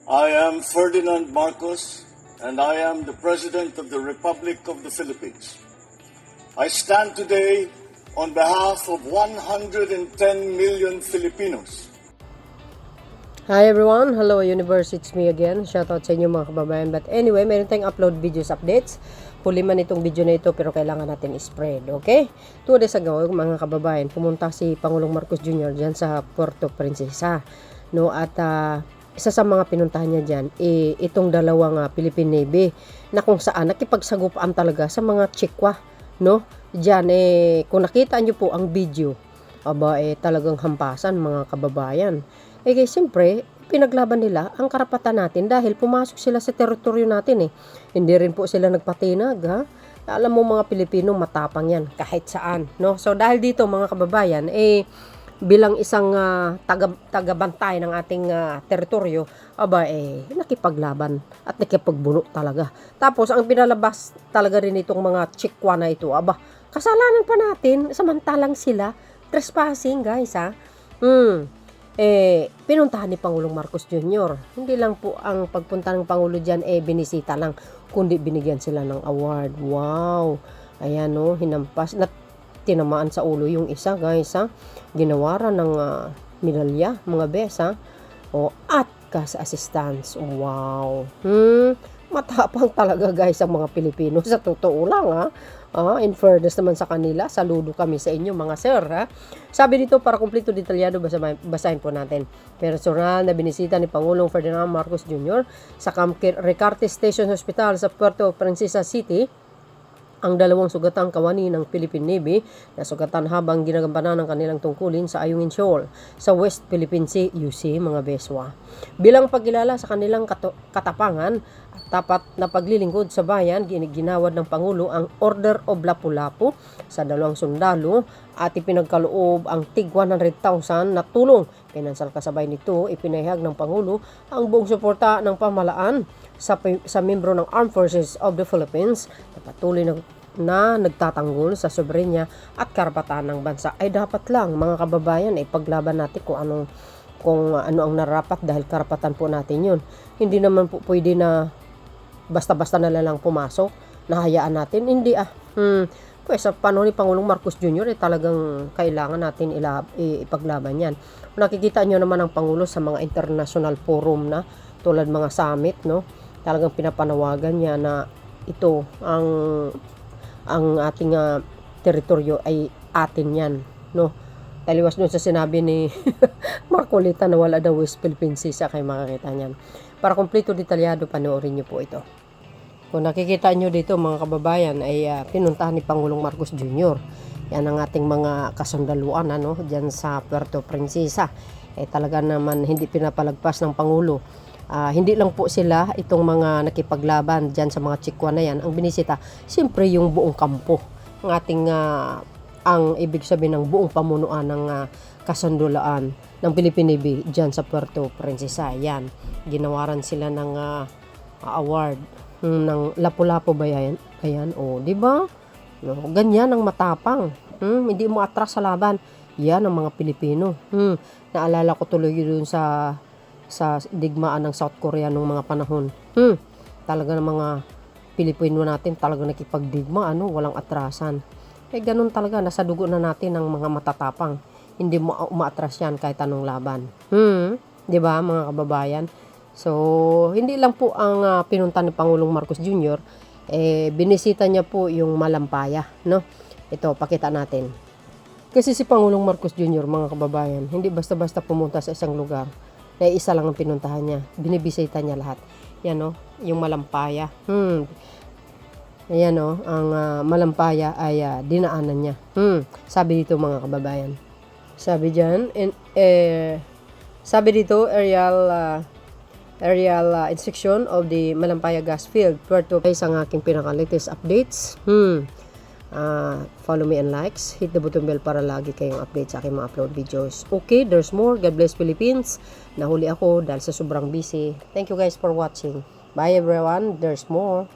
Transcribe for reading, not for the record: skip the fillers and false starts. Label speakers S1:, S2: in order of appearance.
S1: I am Ferdinand Marcos, and I am the President of the Republic of the Philippines. I stand today on behalf of 110 million Filipinos.
S2: Hi everyone, hello universe, it's me again. Shoutout sa inyo mga kababayan. But anyway, meron tayong upload videos updates. Huli man itong video na ito pero kailangan natin i-spread, okay? 2 days ago mga kababayan, pumunta si Pangulong Marcos Jr. dyan sa Puerto Princesa, no? At isa sa mga pinuntahan niya dyan, itong dalawang Philippine Navy na kung saan nakipagsagupaan talaga sa mga Chikwa, no? Diyan kung nakita niyo po ang video, talagang hampasan mga kababayan. Guys, siyempre, pinaglaban nila ang karapatan natin dahil pumasok sila sa teritoryo natin Hindi rin po sila nagpatinag, ha? Alam mo mga Pilipino, matapang yan kahit saan, no? So dahil dito mga kababayan, bilang isang tagabantay ng ating teritoryo, nakipaglaban at nakipagbuno talaga. Tapos ang pinalabas talaga rin itong mga Chikwa na ito, kasalanan pa natin samantalang sila trespassing, guys, ha. Pinuntahan ni Pangulong Marcos Jr. Hindi lang po ang pagpunta ng Pangulo dyan binisita lang, kundi binigyan sila ng award. Wow! Ayan, no, hinampas na tinamaan sa ulo yung isa, guys, ha. Ginawaran ng medalya, mga bes, ha. At cash assistance. Wow! Matapang talaga, guys, ang mga Pilipino. Sa totoo lang, ha. In fairness naman sa kanila, saludo kami sa inyo mga sir, ha. Sabi dito, para kumpleto detalyado, basahin po natin. Personal na binisita ni Pangulong Ferdinand Marcos Jr. sa Camp Ricarte Station Hospital sa Puerto Princesa City ang dalawang sugatang kawani ng Philippine Navy na sugatan habang ginagampanan ng kanilang tungkulin sa Ayungin Shoal sa West Philippine Sea, UC, mga beswa. Bilang pagkilala sa kanilang katapangan at tapat na paglilingkod sa bayan, ginawad ng Pangulo ang Order of Lapu-Lapu sa dalawang sundalo at ipinagkaloob ang tig 100,000 na tulong. Pinansal kasabay nito, ipinahayag ng Pangulo ang buong suporta ng pamahalaan sa membro ng Armed Forces of the Philippines na patuloy na nagtatanggol sa soberenya at karapatan ng bansa. Dapat lang mga kababayan, paglaban natin kung ano ang narapat dahil karapatan po natin yun. Hindi naman po pwede na basta-basta na lang pumasok, nahayaan natin. Hindi Pues sa panahon ni Pangulong Marcos Jr. Talagang kailangan natin ipaglaban yan. Nakikita nyo naman ang Pangulo sa mga international forum na tulad mga summit, no? Talagang pinapanawagan niya na ito ang ating teritoryo ay atin yan, no? Taliwas dun sa sinabi ni Marcolita na wala daw West Philippine Sea, kay makakita niyan. Para kumpleto detalyado, panoorin niyo po ito. Kung nakikita nyo dito mga kababayan pinuntahan ni Pangulong Marcos Jr. Yan ang ating mga kasundaluan dyan sa Puerto Princesa. Talaga naman hindi pinapalagpas ng Pangulo. Hindi lang po sila itong mga nakipaglaban dyan sa mga Chikwa na yan ang binisita. Siyempre yung buong kampo. Ang ating ang ibig sabihin ng buong pamunuan ng kasundaluan ng Philippine Navy dyan sa Puerto Princesa. Yan. Ginawaran sila ng award ng Lapu-Lapu ba yan? Ayan, di ba? No, ganyan ang matapang. Hindi mo atras sa laban. Yan ang mga Pilipino. Naalala ko tuloy dun sa digmaan ng South Korea nung mga panahon. Talaga ng mga Pilipino natin talaga nakipagdigma, walang atrasan. Ganun talaga, nasa dugo na natin ang mga matatapang. Hindi mo umaatras yan kahit anong laban. Di ba mga kababayan? So, hindi lang po ang pinunta ni Pangulong Marcos Jr. Binisita niya po yung Malampaya, no? Ito, pakita natin. Kasi si Pangulong Marcos Jr., mga kababayan, hindi basta-basta pumunta sa isang lugar na isa lang ang pinuntahan niya. Binibisita niya lahat. Yan, no? Yung Malampaya. Ayan, no? Ang Malampaya ay dinaanan niya. Sabi dito, mga kababayan. Sabi dyan, sabi dito, aerial inspection of the Malampaya gas field. Puerto guys ang aking pinaka-latest updates. Follow me and likes. Hit the button bell para lagi kayong update sa aking mga upload videos. Okay, there's more. God bless Philippines. Nahuli ako dahil sa sobrang busy. Thank you guys for watching. Bye everyone. There's more.